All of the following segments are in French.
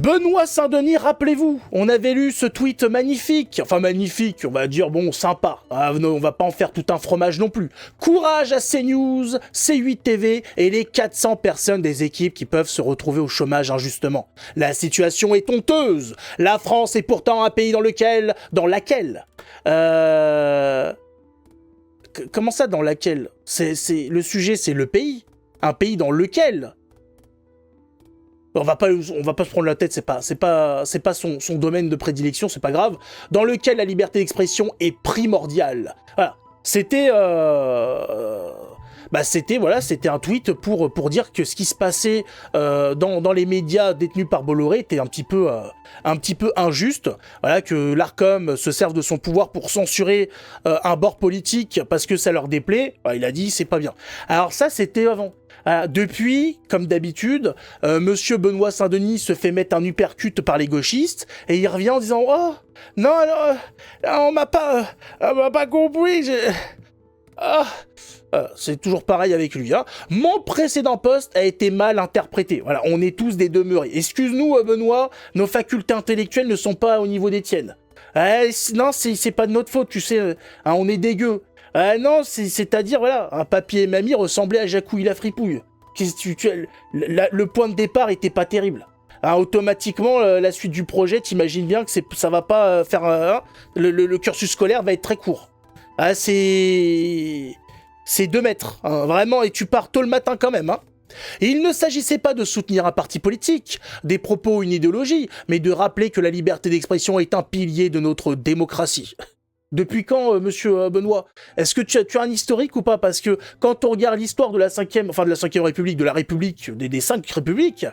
Benoît Saint-Denis, rappelez-vous, on avait lu ce tweet magnifique, enfin magnifique, on va dire bon, sympa, on va pas en faire tout un fromage non plus. Courage à CNews, C8 TV et les 400 personnes des équipes qui peuvent se retrouver au chômage injustement. La situation est honteuse. La France est pourtant un pays dans laquelle comment ça dans laquelle le sujet c'est le pays, un pays dans lequel. On va pas se prendre la tête, c'est pas son domaine de prédilection, c'est pas grave. Dans lequel la liberté d'expression est primordiale. Voilà. C'était un tweet pour dire que ce qui se passait dans les médias détenus par Bolloré était un petit peu injuste. Voilà, que l'Arcom se serve de son pouvoir pour censurer un bord politique parce que ça leur déplaît. Il a dit c'est pas bien. Alors ça c'était avant. Depuis, comme d'habitude, Monsieur Benoît Saint-Denis se fait mettre un uppercut par les gauchistes et il revient en disant « Oh, non, on m'a pas compris, c'est toujours pareil avec lui. Hein. Mon précédent poste a été mal interprété. Voilà, on est tous des demeurés. Excuse-nous, Benoît, nos facultés intellectuelles ne sont pas au niveau des tiennes. Non, c'est pas de notre faute, tu sais, on est dégueu. Non, c'est-à-dire, voilà, un papier et mamie ressemblait à Jacouille la fripouille. Le point de départ était pas terrible. Automatiquement, la suite du projet, t'imagines bien que ça va pas faire... le cursus scolaire va être très court. C'est 2 mètres, hein, vraiment, et tu pars tôt le matin quand même. Hein. Et il ne s'agissait pas de soutenir un parti politique, des propos ou une idéologie, mais de rappeler que la liberté d'expression est un pilier de notre démocratie. Depuis quand, monsieur Benoît? Est-ce que tu as un historique ou pas? Parce que quand on regarde l'histoire de la 5e République, de la République, des 5 républiques,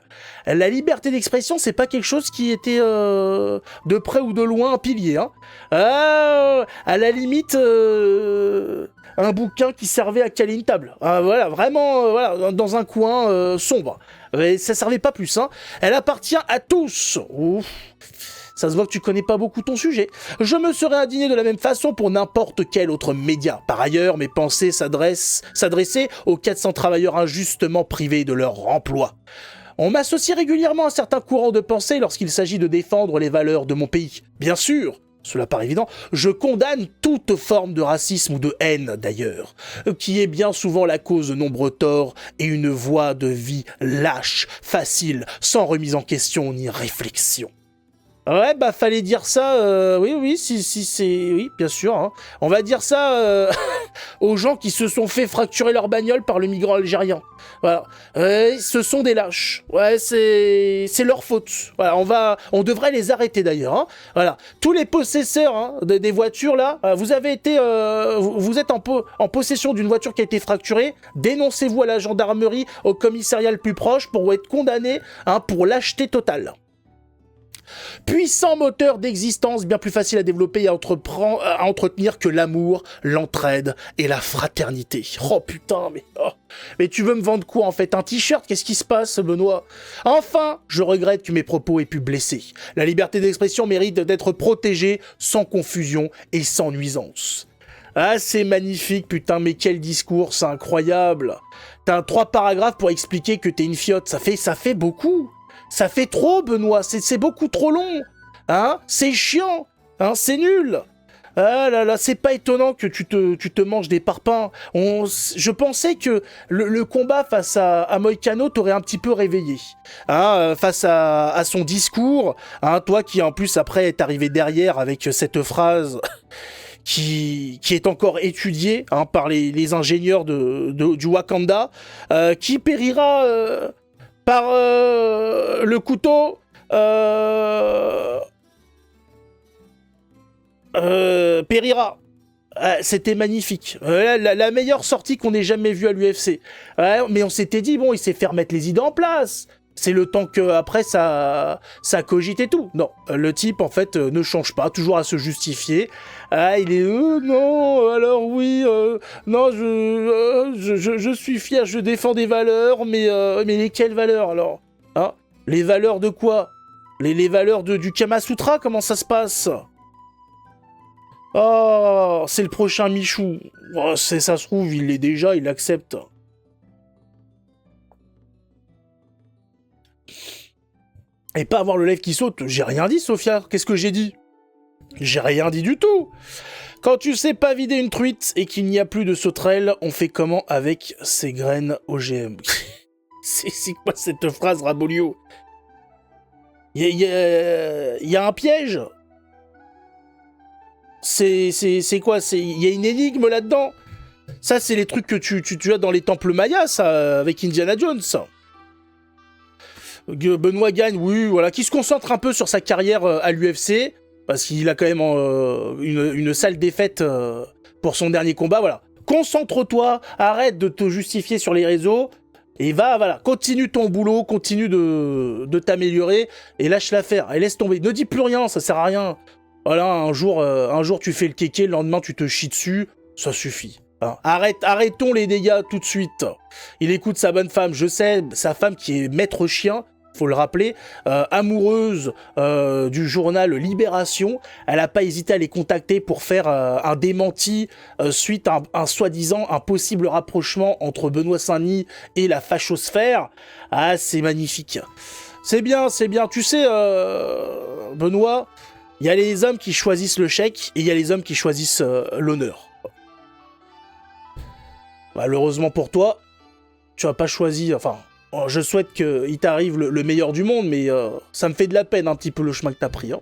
la liberté d'expression, c'est pas quelque chose qui était de près ou de loin un pilier. Hein. À la limite, un bouquin qui servait à caler une table. Voilà, vraiment, dans un coin sombre. Mais ça servait pas plus. Hein. Elle appartient à tous. Ouf. Ça se voit que tu connais pas beaucoup ton sujet. Je me serais indigné de la même façon pour n'importe quel autre média. Par ailleurs, mes pensées s'adressaient aux 400 travailleurs injustement privés de leur emploi. On m'associe régulièrement à certains courants de pensée lorsqu'il s'agit de défendre les valeurs de mon pays. Bien sûr, cela paraît évident, je condamne toute forme de racisme ou de haine d'ailleurs, qui est bien souvent la cause de nombreux torts et une voie de vie lâche, facile, sans remise en question ni réflexion. Ouais, fallait dire ça, oui, oui, bien sûr. Hein. On va dire ça aux gens qui se sont fait fracturer leur bagnole par le migrant algérien. Voilà. Ce sont des lâches. Ouais, c'est leur faute. Voilà, on devrait les arrêter d'ailleurs. Hein. Voilà. Tous les possesseurs des voitures, là, vous êtes en possession d'une voiture qui a été fracturée, dénoncez-vous à la gendarmerie, au commissariat le plus proche pour être condamné pour lâcheté totale. Puissant moteur d'existence, bien plus facile à développer et à entretenir que l'amour, l'entraide et la fraternité. Oh putain, mais tu veux me vendre quoi en fait? Un t-shirt? Qu'est-ce qui se passe, Benoît? Enfin, je regrette que mes propos aient pu blesser. La liberté d'expression mérite d'être protégée sans confusion et sans nuisance. C'est magnifique, putain, mais quel discours, c'est incroyable. T'as 3 paragraphes pour expliquer que t'es une fiotte, ça fait beaucoup. Ça fait trop, Benoît, c'est beaucoup trop long. Hein? C'est chiant. Hein? C'est nul. Ah là là, c'est pas étonnant que tu te manges des parpaings. Je pensais que le combat face à Moïcano t'aurait un petit peu réveillé. Hein, face à son discours, hein, toi qui en plus après est arrivé derrière avec cette phrase qui est encore étudiée par les ingénieurs du Wakanda, qui périra... par le couteau périra. C'était magnifique. La meilleure sortie qu'on ait jamais vue à l'UFC. Mais on s'était dit, bon, il s'est fait remettre les idées en place. C'est le temps que après ça cogite et tout. Non, le type en fait ne change pas, toujours à se justifier. Il est non, alors oui, non, je suis fier, je défends des valeurs, mais lesquelles valeurs alors? Hein? Les valeurs de quoi? Les valeurs du Kama Sutra, comment ça se passe? Oh, c'est le prochain Michou. Oh, ça se trouve, il l'est déjà, il l'accepte. Et pas avoir le lèvre qui saute. J'ai rien dit, Sophia. Qu'est-ce que j'ai dit? J'ai rien dit du tout. Quand tu sais pas vider une truite et qu'il n'y a plus de sauterelles, on fait comment avec ces graines OGM? C'est quoi cette phrase, Rabolio? Il y a un piège? C'est quoi? Il y a une énigme là-dedans? Ça, c'est les trucs que tu as dans les temples mayas, ça, avec Indiana Jones, ça. Benoît gagne, oui, voilà, qui se concentre un peu sur sa carrière à l'UFC, parce qu'il a quand même une sale défaite pour son dernier combat, voilà. Concentre-toi, arrête de te justifier sur les réseaux, et voilà, continue ton boulot, continue de t'améliorer, et lâche l'affaire, et laisse tomber. Ne dis plus rien, ça sert à rien. Voilà, un jour tu fais le kéké, le lendemain tu te chies dessus, ça suffit. Hein. Arrêtons les dégâts tout de suite. Il écoute sa bonne femme, je sais, sa femme qui est maître chien, faut le rappeler, amoureuse du journal Libération. Elle n'a pas hésité à les contacter pour faire un démenti suite à un soi-disant un possible rapprochement entre Benoît Saint-Denis et la fachosphère. Ah, c'est magnifique. C'est bien. Tu sais, Benoît, il y a les hommes qui choisissent le chèque et il y a les hommes qui choisissent l'honneur. Malheureusement pour toi, tu n'as pas choisi... Enfin, je souhaite qu'il t'arrive le meilleur du monde, mais ça me fait de la peine un petit peu le chemin que t'as pris. Hein.